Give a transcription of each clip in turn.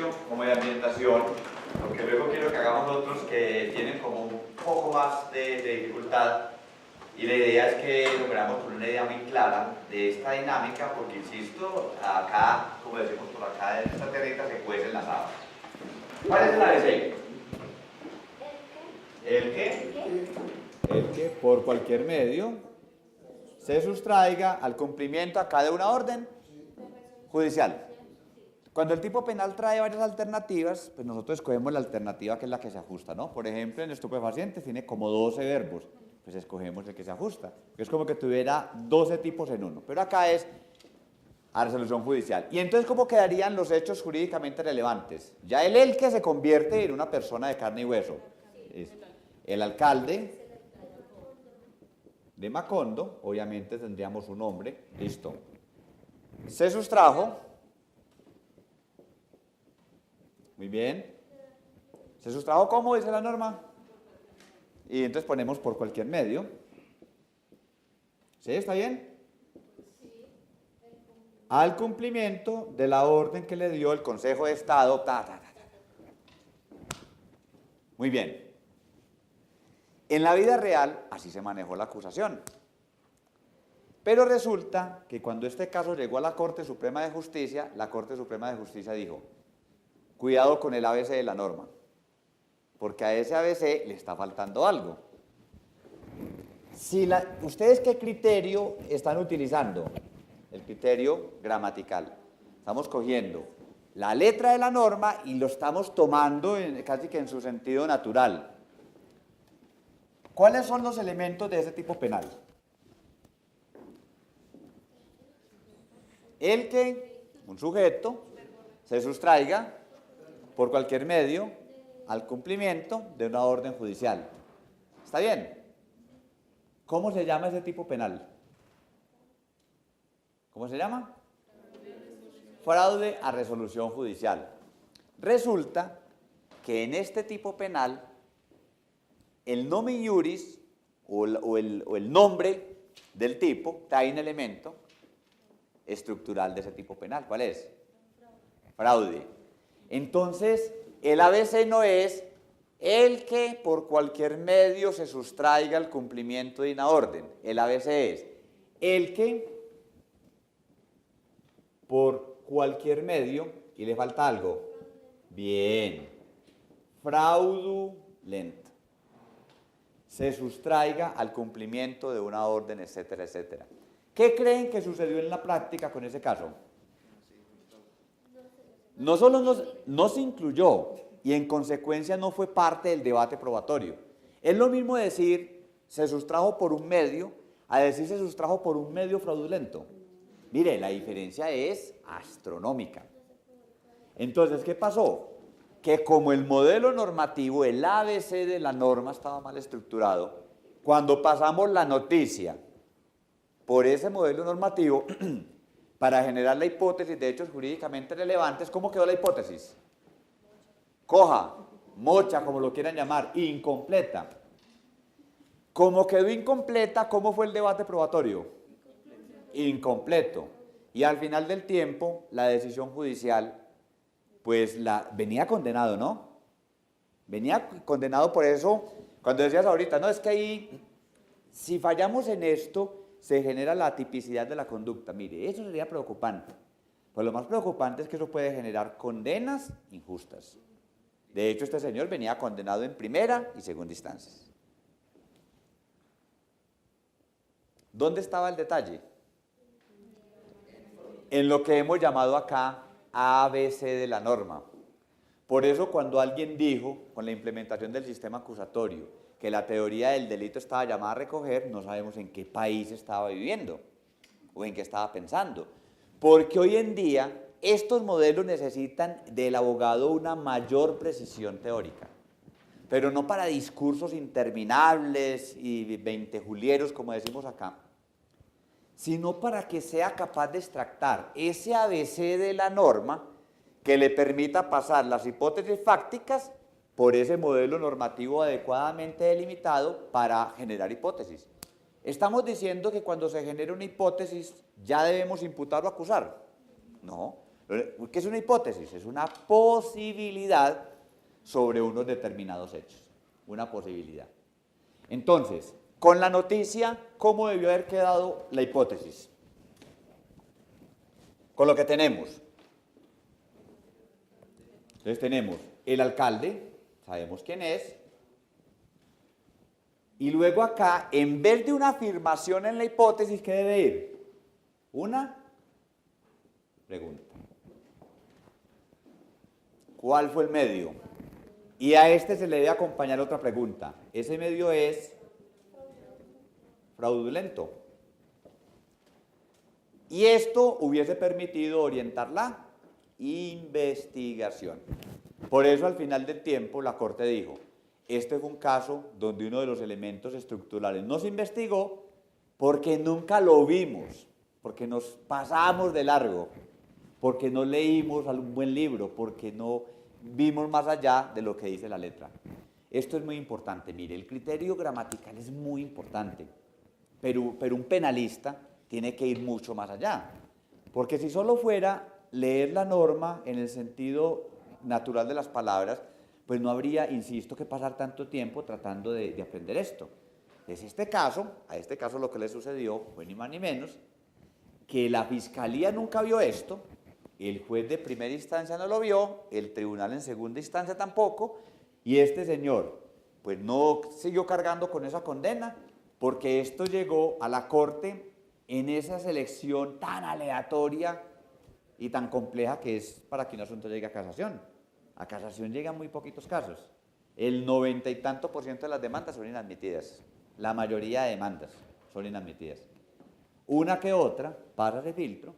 inicio como de ambientación, porque luego quiero que hagamos otros que tienen como un poco más de dificultad, y la idea es que lo veamos con una idea muy clara de esta dinámica, porque insisto, acá, como decimos por acá, en esta tierrita se cuecen las habas. ¿Cuál es el ABC? ¿El qué? El que por cualquier medio se sustraiga al cumplimiento acá de una orden judicial. Cuando el tipo penal trae varias alternativas, pues nosotros escogemos la alternativa que es la que se ajusta, ¿no? Por ejemplo, en estupefacientes tiene como 12 verbos, pues escogemos el que se ajusta. Es como que tuviera 12 tipos en uno, pero acá es a resolución judicial. Y entonces, ¿cómo quedarían los hechos jurídicamente relevantes? Ya el que se convierte en una persona de carne y hueso. Es el alcalde de Macondo, obviamente tendríamos un nombre, listo. Se sustrajo. Muy bien. ¿Se sustrajo cómo dice la norma? Y entonces ponemos por cualquier medio. ¿Sí? ¿Está bien? Al cumplimiento de la orden que le dio el Consejo de Estado. Muy bien. En la vida real, así se manejó la acusación. Pero resulta que cuando este caso llegó a la Corte Suprema de Justicia, la Corte Suprema de Justicia dijo: cuidado con el ABC de la norma, porque a ese ABC le está faltando algo. ¿Ustedes qué criterio están utilizando? El criterio gramatical. Estamos cogiendo la letra de la norma y lo estamos tomando casi que en su sentido natural. ¿Cuáles son los elementos de ese tipo penal? El que un sujeto se sustraiga por cualquier medio al cumplimiento de una orden judicial. ¿Está bien? ¿Cómo se llama ese tipo penal? ¿Cómo se llama? Fraude a resolución judicial. Resulta que en este tipo penal el nomen iuris o el nombre del tipo trae un elemento estructural de ese tipo penal. ¿Cuál es? Fraude. Entonces, el ABC no es el que por cualquier medio se sustraiga al cumplimiento de una orden. El ABC es el que por cualquier medio, y le falta algo. Bien. Fraudulento. Se sustraiga al cumplimiento de una orden, etcétera, etcétera. ¿Qué creen que sucedió en la práctica con ese caso? No solo no se incluyó y en consecuencia no fue parte del debate probatorio. Es lo mismo decir se sustrajo por un medio a decir se sustrajo por un medio fraudulento. Mire, la diferencia es astronómica. Entonces, ¿qué pasó? Que como el modelo normativo, el ABC de la norma estaba mal estructurado, cuando pasamos la noticia por ese modelo normativo para generar la hipótesis de hechos jurídicamente relevantes, ¿cómo quedó la hipótesis? Coja, mocha, como lo quieran llamar, incompleta. Como quedó incompleta, ¿cómo fue el debate probatorio? Incompleto. Y al final del tiempo, la decisión judicial, pues venía condenado, ¿no? Venía condenado por eso, cuando decías ahorita, no, es que ahí, si fallamos en esto, se genera la tipicidad de la conducta. Mire, eso sería preocupante. Pues lo más preocupante es que eso puede generar condenas injustas. De hecho, este señor venía condenado en primera y segunda instancias. ¿Dónde estaba el detalle? En lo que hemos llamado acá ABC de la norma. Por eso cuando alguien dijo, con la implementación del sistema acusatorio, que la teoría del delito estaba llamada a recoger, no sabemos en qué país estaba viviendo o en qué estaba pensando. Porque hoy en día estos modelos necesitan del abogado una mayor precisión teórica, pero no para discursos interminables y veintejulieros, como decimos acá, sino para que sea capaz de extractar ese ABC de la norma que le permita pasar las hipótesis fácticas por ese modelo normativo adecuadamente delimitado para generar hipótesis. ¿Estamos diciendo que cuando se genera una hipótesis ya debemos imputar o acusar? No. ¿Qué es una hipótesis? Es una posibilidad sobre unos determinados hechos. Una posibilidad. Entonces, con la noticia, ¿cómo debió haber quedado la hipótesis? Con lo que tenemos. Entonces tenemos el alcalde, sabemos quién es, y luego acá, en vez de una afirmación en la hipótesis, ¿qué debe ir? Una pregunta. ¿Cuál fue el medio? Y a este se le debe acompañar otra pregunta. Ese medio es fraudulento. Y esto hubiese permitido orientar la investigación. Por eso al final del tiempo la Corte dijo, este fue un caso donde uno de los elementos estructurales no se investigó porque nunca lo vimos, porque nos pasamos de largo, porque no leímos algún buen libro, porque no vimos más allá de lo que dice la letra. Esto es muy importante, mire, el criterio gramatical es muy importante, pero un penalista tiene que ir mucho más allá, porque si solo fuera leer la norma en el sentido natural de las palabras, pues no habría, insisto, que pasar tanto tiempo tratando de aprender esto. Es a este caso lo que le sucedió fue ni más ni menos que la fiscalía nunca vio esto, el juez de primera instancia no lo vio, el tribunal en segunda instancia tampoco, y este señor pues no siguió cargando con esa condena, porque esto llegó a la Corte en esa selección tan aleatoria y tan compleja que es para que un asunto llegue a casación. A casación llegan muy poquitos casos. El 90 y tanto % de las demandas son inadmitidas. La mayoría de demandas son inadmitidas. Una que otra pasa ese filtro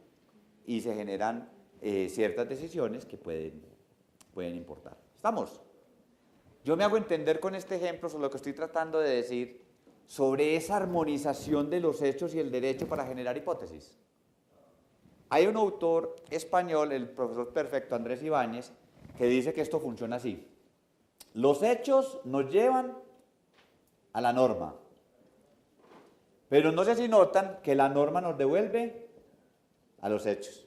y se generan ciertas decisiones que pueden importar. ¿Estamos? Yo me hago entender con este ejemplo sobre lo que estoy tratando de decir sobre esa armonización de los hechos y el derecho para generar hipótesis. Hay un autor español, el profesor perfecto Andrés Ibáñez, que dice que esto funciona así. Los hechos nos llevan a la norma, pero no sé si notan que la norma nos devuelve a los hechos.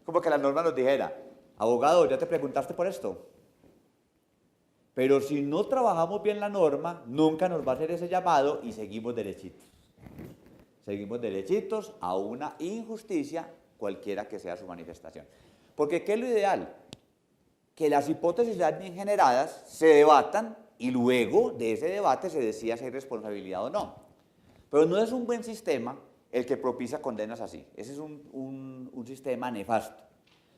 Como que la norma nos dijera, abogado, ¿ya te preguntaste por esto? Pero si no trabajamos bien la norma, nunca nos va a hacer ese llamado y seguimos derechitos. Seguimos derechitos a una injusticia, cualquiera que sea su manifestación. Porque ¿qué es lo ideal? Que las hipótesis ya bien generadas se debatan y luego de ese debate se decida si hay responsabilidad o no. Pero no es un buen sistema el que propicia condenas así. Ese es un sistema nefasto.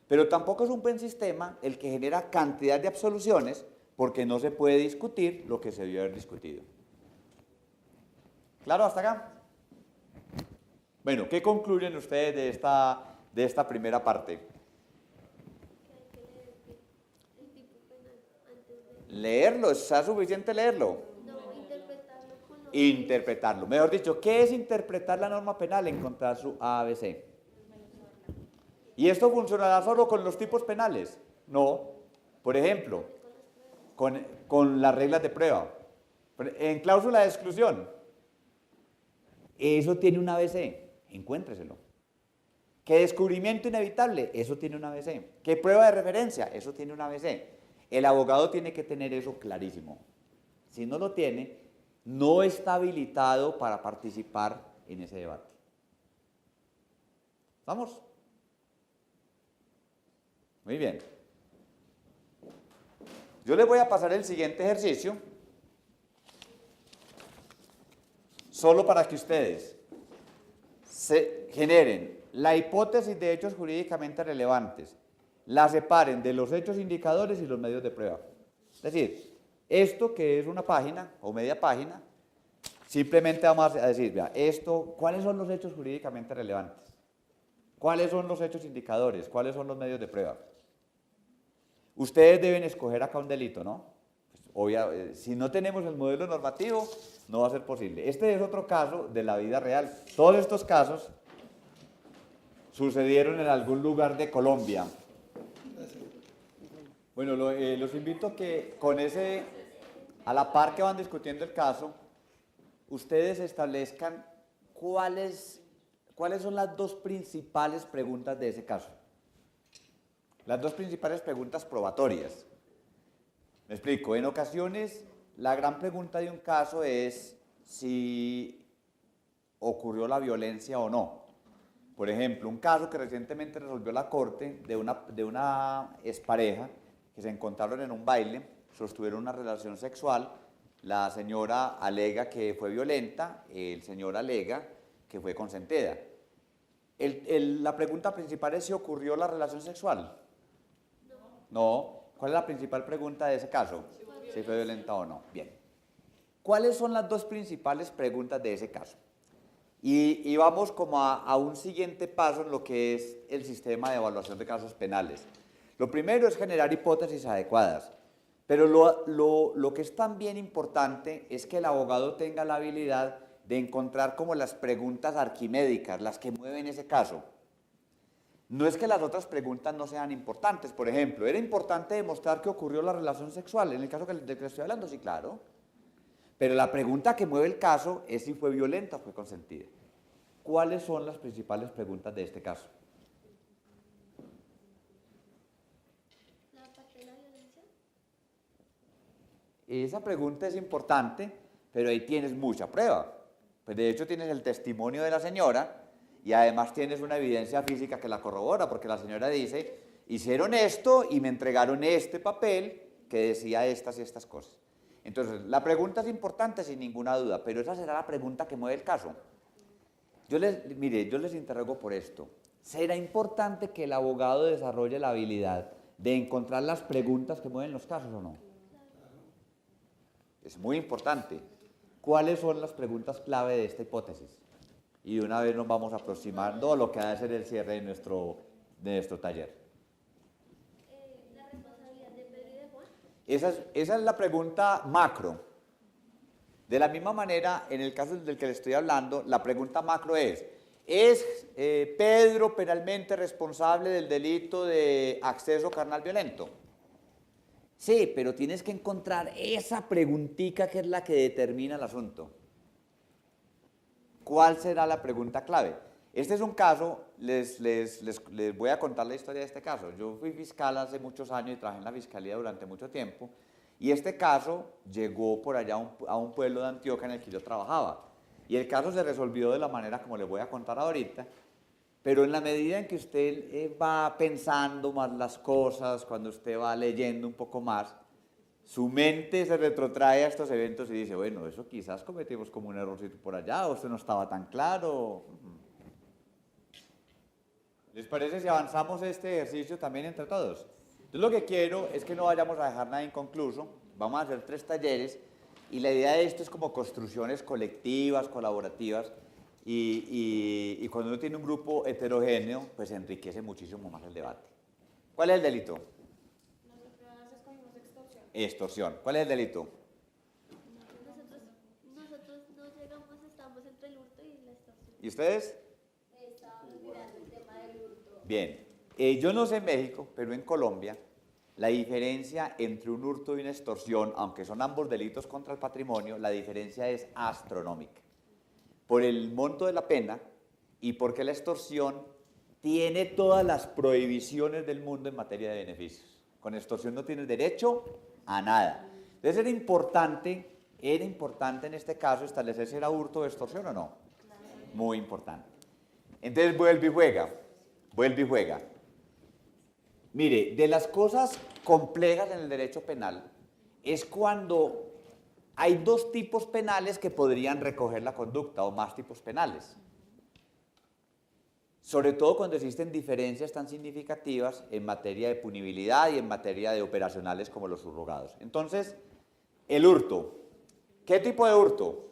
Pero tampoco es un buen sistema el que genera cantidad de absoluciones porque no se puede discutir lo que se debió haber discutido. ¿Claro hasta acá? Bueno, ¿qué concluyen ustedes de esta primera parte? Leerlo, ¿es suficiente leerlo? No, interpretarlo con otro. Interpretarlo. Mejor dicho, ¿qué es interpretar la norma penal? Encontrar su ABC. ¿Y esto funcionará solo con los tipos penales? No. Por ejemplo, con las reglas de prueba. En cláusula de exclusión. Eso tiene un ABC. Encuéntreselo. ¿Qué descubrimiento inevitable? Eso tiene un ABC. ¿Qué prueba de referencia? Eso tiene un ABC. El abogado tiene que tener eso clarísimo. Si no lo tiene, no está habilitado para participar en ese debate. ¿Vamos? Muy bien. Yo les voy a pasar el siguiente ejercicio, solo para que ustedes se generen la hipótesis de hechos jurídicamente relevantes, la separen de los hechos indicadores y los medios de prueba. Es decir, esto que es una página o media página, simplemente vamos a decir, vea, ¿cuáles son los hechos jurídicamente relevantes? ¿Cuáles son los hechos indicadores? ¿Cuáles son los medios de prueba? Ustedes deben escoger acá un delito, ¿no? Pues, si no tenemos el modelo normativo, no va a ser posible. Este es otro caso de la vida real. Todos estos casos sucedieron en algún lugar de Colombia. Bueno, los invito a que a la par que van discutiendo el caso, ustedes establezcan cuáles son las dos principales preguntas de ese caso. Las dos principales preguntas probatorias. Me explico, en ocasiones la gran pregunta de un caso es si ocurrió la violencia o no. Por ejemplo, un caso que recientemente resolvió la corte de una expareja que se encontraron en un baile, sostuvieron una relación sexual, la señora alega que fue violenta, el señor alega que fue consentida. La pregunta principal es si ocurrió la relación sexual. No. ¿Cuál es la principal pregunta de ese caso? Si fue violenta o no. Bien. ¿Cuáles son las dos principales preguntas de ese caso? Y vamos como a un siguiente paso en lo que es el sistema de evaluación de casos penales. Lo primero es generar hipótesis adecuadas, pero lo que es también importante es que el abogado tenga la habilidad de encontrar como las preguntas arquimédicas, las que mueven ese caso. No es que las otras preguntas no sean importantes. Por ejemplo, ¿era importante demostrar que ocurrió la relación sexual? En el caso del que estoy hablando, sí, claro. Pero la pregunta que mueve el caso es si fue violenta o fue consentida. ¿Cuáles son las principales preguntas de este caso? ¿La parte de la violencia? Esa pregunta es importante, pero ahí tienes mucha prueba. Pues de hecho tienes el testimonio de la señora y además tienes una evidencia física que la corrobora, porque la señora dice, hicieron esto y me entregaron este papel que decía estas y estas cosas. Entonces, la pregunta es importante sin ninguna duda, pero esa será la pregunta que mueve el caso. Mire, yo les interrogo por esto. ¿Será importante que el abogado desarrolle la habilidad de encontrar las preguntas que mueven los casos o no? Es muy importante. ¿Cuáles son las preguntas clave de esta hipótesis? Y de una vez nos vamos aproximando a lo que ha de ser el cierre de nuestro taller. ¿La responsabilidad de Pedro y de Juan? Esa es la pregunta macro. De la misma manera, en el caso del que le estoy hablando, la pregunta macro ¿es Pedro penalmente responsable del delito de acceso carnal violento? Sí, pero tienes que encontrar esa preguntica que es la que determina el asunto. ¿Cuál será la pregunta clave? Este es un caso, les voy a contar la historia de este caso. Yo fui fiscal hace muchos años y trabajé en la fiscalía durante mucho tiempo. Y este caso llegó por allá a un pueblo de Antioquia en el que yo trabajaba. Y el caso se resolvió de la manera como les voy a contar ahorita. Pero en la medida en que usted va pensando más las cosas, cuando usted va leyendo un poco más, su mente se retrotrae a estos eventos y dice, bueno, eso quizás cometimos como un errorcito por allá, o esto no estaba tan claro. ¿Les parece si avanzamos este ejercicio también entre todos? Entonces lo que quiero es que no vayamos a dejar nada inconcluso. Vamos a hacer 3 talleres y la idea de esto es como construcciones colectivas, colaborativas, y cuando uno tiene un grupo heterogéneo, pues enriquece muchísimo más el debate. ¿Cuál es el delito? Nosotros escogimos extorsión. Extorsión. ¿Cuál es el delito? Nosotros no llegamos, estamos entre el hurto y la extorsión. ¿Y ustedes? Estábamos mirando el tema del hurto. Bien. Yo no sé en México, pero en Colombia, la diferencia entre un hurto y una extorsión, aunque son ambos delitos contra el patrimonio, la diferencia es astronómica. Por el monto de la pena y porque la extorsión tiene todas las prohibiciones del mundo en materia de beneficios. Con extorsión no tienes derecho a nada. Entonces era importante en este caso establecer si era hurto o extorsión o no. Muy importante. Entonces vuelve y juega. Mire, de las cosas complejas en el derecho penal es cuando hay 2 tipos penales que podrían recoger la conducta o más tipos penales. Sobre todo cuando existen diferencias tan significativas en materia de punibilidad y en materia de operacionales como los subrogados. Entonces, el hurto. ¿Qué tipo de hurto?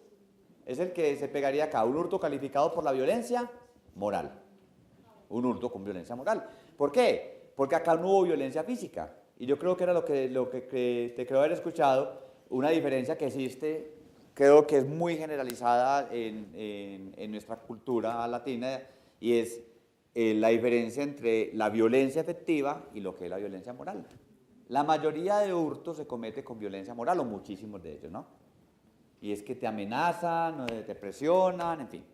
Es el que se pegaría acá, un hurto calificado por la violencia moral. Un hurto con violencia moral. ¿Por qué? Porque acá no hubo violencia física. Y yo creo que era lo que te creo haber escuchado, una diferencia que existe, creo que es muy generalizada en nuestra cultura latina, y es la diferencia entre la violencia efectiva y lo que es la violencia moral. La mayoría de hurtos se comete con violencia moral, o muchísimos de ellos, ¿no? Y es que te amenazan, te presionan, en fin.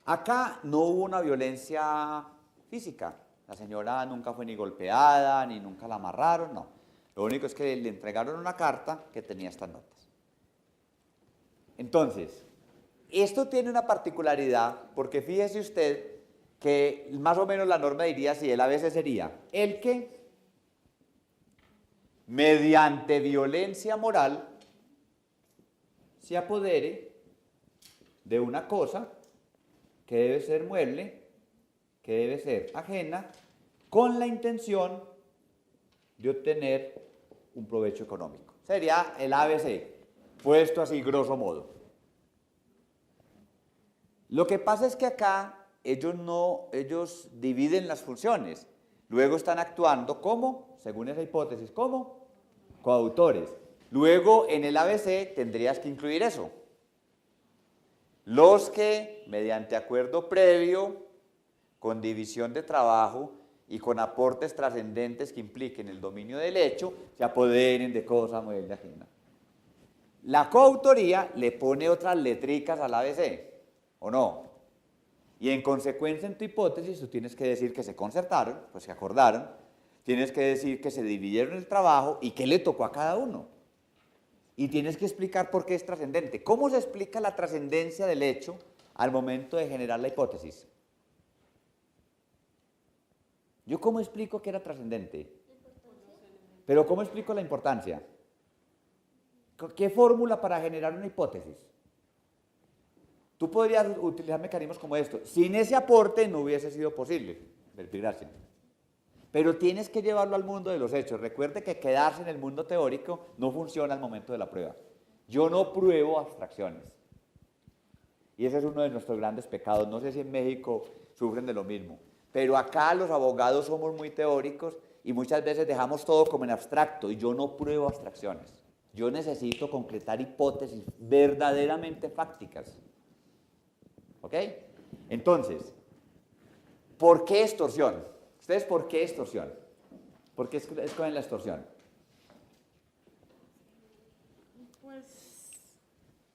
Acá no hubo una violencia física, La señora nunca fue ni golpeada, ni nunca la amarraron, no. Lo único es que le entregaron una carta que tenía estas notas. Entonces, esto tiene una particularidad, porque fíjese usted que más o menos la norma diría así, el ABC sería el que, mediante violencia moral, se apodere de una cosa que debe ser mueble, que debe ser ajena, con la intención de obtener un provecho económico. Sería el ABC, puesto así grosso modo. Lo que pasa es que acá ellos dividen las funciones, luego están actuando como, según esa hipótesis, como coautores. Luego en el ABC tendrías que incluir eso. Los que, mediante acuerdo previo, con división de trabajo y con aportes trascendentes que impliquen el dominio del hecho, se apoderen de cosa mueble ajena. La coautoría le pone otras letricas al ABC, ¿o no? Y en consecuencia, en tu hipótesis, tú tienes que decir que se concertaron, pues se acordaron, tienes que decir que se dividieron el trabajo y qué le tocó a cada uno. Y tienes que explicar por qué es trascendente. ¿Cómo se explica la trascendencia del hecho al momento de generar la hipótesis? ¿Yo cómo explico que era trascendente? Pero ¿cómo explico la importancia? ¿Qué fórmula para generar una hipótesis? Tú podrías utilizar mecanismos como esto. Sin ese aporte no hubiese sido posible verificarse. Pero tienes que llevarlo al mundo de los hechos. Recuerde que quedarse en el mundo teórico no funciona al momento de la prueba. Yo no pruebo abstracciones. Y ese es uno de nuestros grandes pecados. No sé si en México sufren de lo mismo. Pero acá los abogados somos muy teóricos y muchas veces dejamos todo como en abstracto. Y yo no pruebo abstracciones. Yo necesito concretar hipótesis verdaderamente fácticas. ¿Ok? Entonces, ¿por qué extorsión? ¿Ustedes por qué extorsión? ¿Por qué escogen la extorsión? Pues,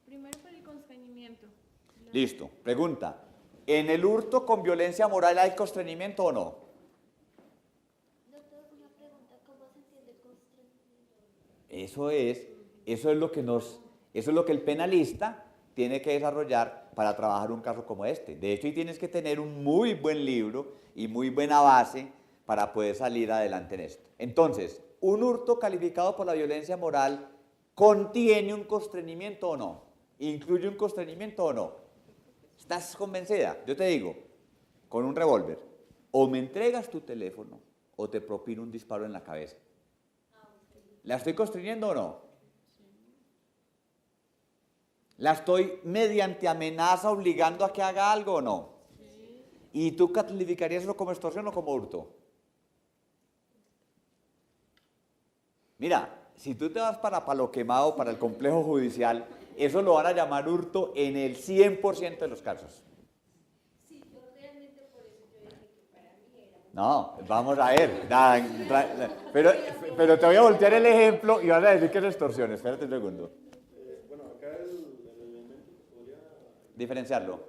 primero por el constreñimiento. Listo. Pregunta. ¿En el hurto con violencia moral hay constreñimiento o no? Doctor, una pregunta, ¿cómo se entiende constreñimiento? Eso es lo que el penalista tiene que desarrollar para trabajar un caso como este. De hecho, y tienes que tener un muy buen libro y muy buena base para poder salir adelante en esto. Entonces, ¿un hurto calificado por la violencia moral contiene un constreñimiento o no? ¿Incluye un constreñimiento o no? ¿Estás convencida? Yo te digo, con un revólver, o me entregas tu teléfono o te propino un disparo en la cabeza. ¿La estoy constreñiendo o no? ¿La estoy mediante amenaza obligando a que haga algo o no? Sí. ¿Y tú calificarías eso como extorsión o como hurto? Mira, si tú te vas para Palo Quemado, para el complejo judicial, eso lo van a llamar hurto en el 100% de los casos. Sí, yo realmente por eso yo dije que para mí era... No, vamos a ver. Pero te voy a voltear el ejemplo y vas a decir que es extorsión. Espérate un segundo. Bueno, acá el elemento que podría Diferenciarlo.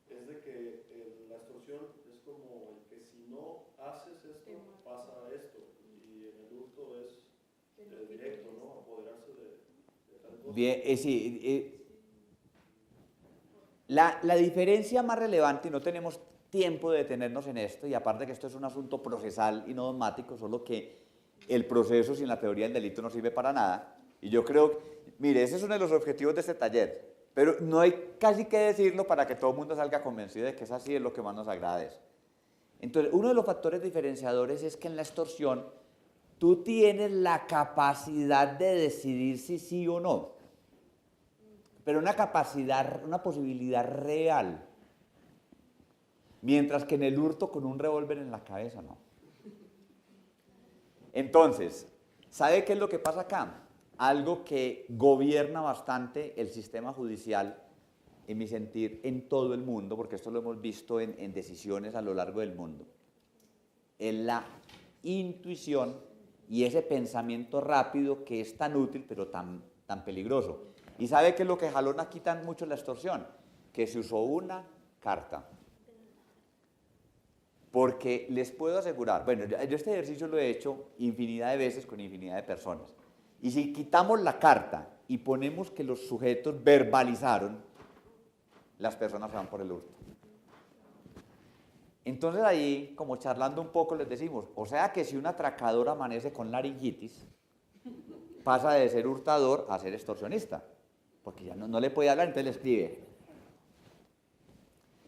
es de que la extorsión es como el que si no haces esto, pasa esto. Y en el hurto es directo, ¿no? Apoderarse de tal cosa. Bien, sí. La diferencia más relevante, y no tenemos tiempo de detenernos en esto, y aparte que esto es un asunto procesal y no dogmático, solo que el proceso sin la teoría del delito no sirve para nada. Y yo creo, mire, ese es uno de los objetivos de este taller, pero no hay casi que decirlo para que todo el mundo salga convencido de que es así, es lo que más nos agradece. Entonces, uno de los factores diferenciadores es que en la extorsión tú tienes la capacidad de decidir si sí o no, pero una capacidad, una posibilidad real, mientras que en el hurto con un revólver en la cabeza no. Entonces, ¿sabe qué es lo que pasa acá? Algo que gobierna bastante el sistema judicial, en mi sentir, en todo el mundo, porque esto lo hemos visto en decisiones a lo largo del mundo, es la intuición y ese pensamiento rápido que es tan útil pero tan peligroso. ¿Y sabe qué es lo que jalona aquí tan mucho la extorsión? Que se usó una carta. Porque les puedo asegurar, bueno, yo este ejercicio lo he hecho infinidad de veces con infinidad de personas. Y si quitamos la carta y ponemos que los sujetos verbalizaron, las personas se van por el hurto. Entonces ahí, como charlando un poco, les decimos, o sea que si un atracador amanece con laringitis, pasa de ser hurtador a ser extorsionista, porque ya no le puede hablar, entonces le escribe.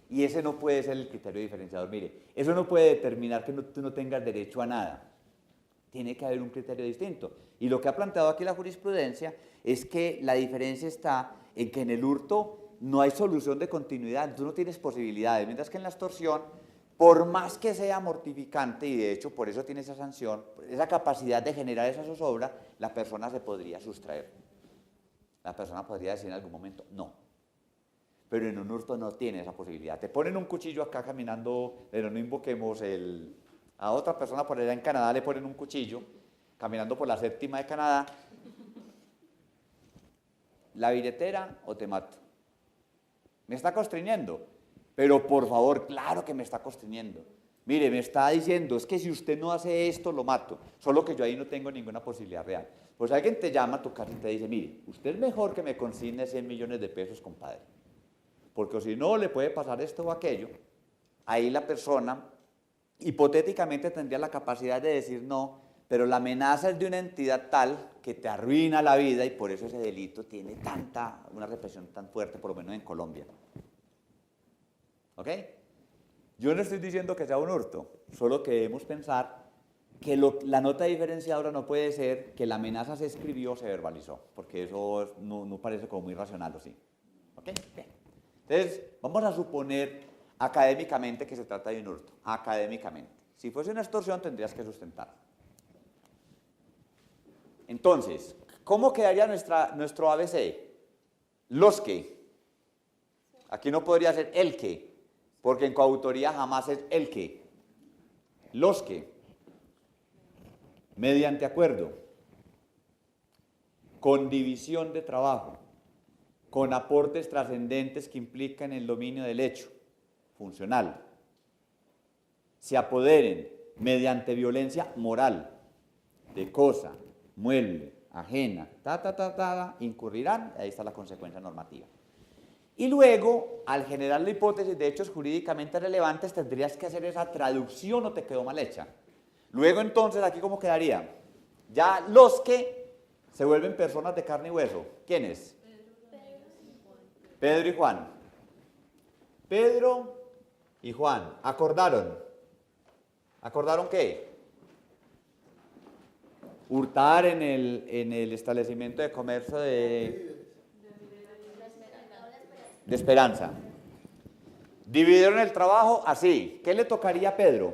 Y ese no puede ser el criterio diferenciador. Mire, eso no puede determinar que tú no tengas derecho a nada. Tiene que haber un criterio distinto. Y lo que ha planteado aquí la jurisprudencia es que la diferencia está en que en el hurto no hay solución de continuidad, tú no tienes posibilidades, mientras que en la extorsión, por más que sea mortificante, y de hecho por eso tiene esa sanción, esa capacidad de generar esa zozobra, la persona se podría sustraer. La persona podría decir en algún momento, no. Pero en un hurto no tiene esa posibilidad. Te ponen un cuchillo acá caminando, pero no invoquemos a otra persona por allá en Canadá, le ponen un cuchillo, caminando por la 7ª de Canadá, la billetera o te mato. Me está constriñendo, pero por favor, claro que me está constriñendo. Mire, me está diciendo, es que si usted no hace esto, lo mato, solo que yo ahí no tengo ninguna posibilidad real. Pues alguien te llama a tu casa y te dice, mire, usted es mejor que me consigne 100 millones de pesos, compadre. Porque si no le puede pasar esto o aquello, ahí la persona hipotéticamente tendría la capacidad de decir no, pero la amenaza es de una entidad tal que te arruina la vida y por eso ese delito tiene una represión tan fuerte, por lo menos en Colombia. ¿Ok? Yo no estoy diciendo que sea un hurto, solo que debemos pensar que la nota diferenciadora no puede ser que la amenaza se escribió o se verbalizó, porque eso no parece como muy racional, ¿o sí? ¿Ok? Bien. Entonces, vamos a suponer académicamente que se trata de un hurto, académicamente. Si fuese una extorsión, tendrías que sustentar. Entonces, ¿cómo quedaría nuestro ABC? Los que. Aquí no podría ser el que, porque en coautoría jamás es el que. Los que, mediante acuerdo, con división de trabajo, con aportes trascendentes que implican el dominio del hecho funcional, se apoderen mediante violencia moral de cosa, mueble, ajena, incurrirán, ahí está la consecuencia normativa. Y luego, al generar la hipótesis de hechos jurídicamente relevantes, tendrías que hacer esa traducción o te quedó mal hecha. Luego entonces, ¿aquí cómo quedaría? Ya los que se vuelven personas de carne y hueso. ¿Quiénes? Pedro y Juan. Pedro y Juan acordaron. ¿Acordaron qué? Hurtar en el establecimiento de comercio de Esperanza. Dividieron el trabajo así. ¿Qué le tocaría a Pedro?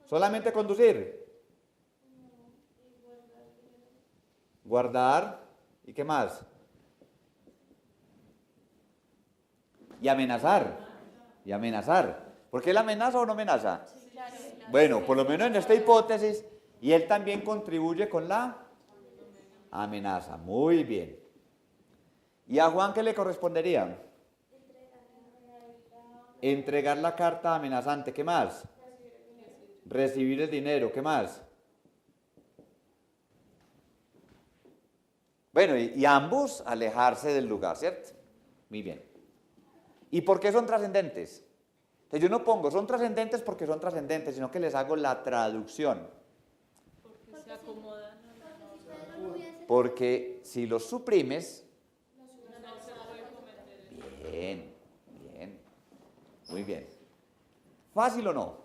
¿Solamente conducir? Guardar. ¿Y qué más? Y amenazar. Y amenazar. ¿Por qué él amenaza o no amenaza? Bueno, por lo menos en esta hipótesis, y él también contribuye con la amenaza. Muy bien. ¿Y a Juan qué le correspondería? Entregar la carta amenazante. ¿Qué más? Recibir el dinero. ¿Qué más? Bueno, y ambos alejarse del lugar, ¿cierto? Muy bien. ¿Y por qué son trascendentes? Entonces yo no pongo, son trascendentes porque son trascendentes, sino que les hago la traducción. Porque se acomodan. Porque si los suprimes... Bien, bien, muy bien. ¿Fácil o no?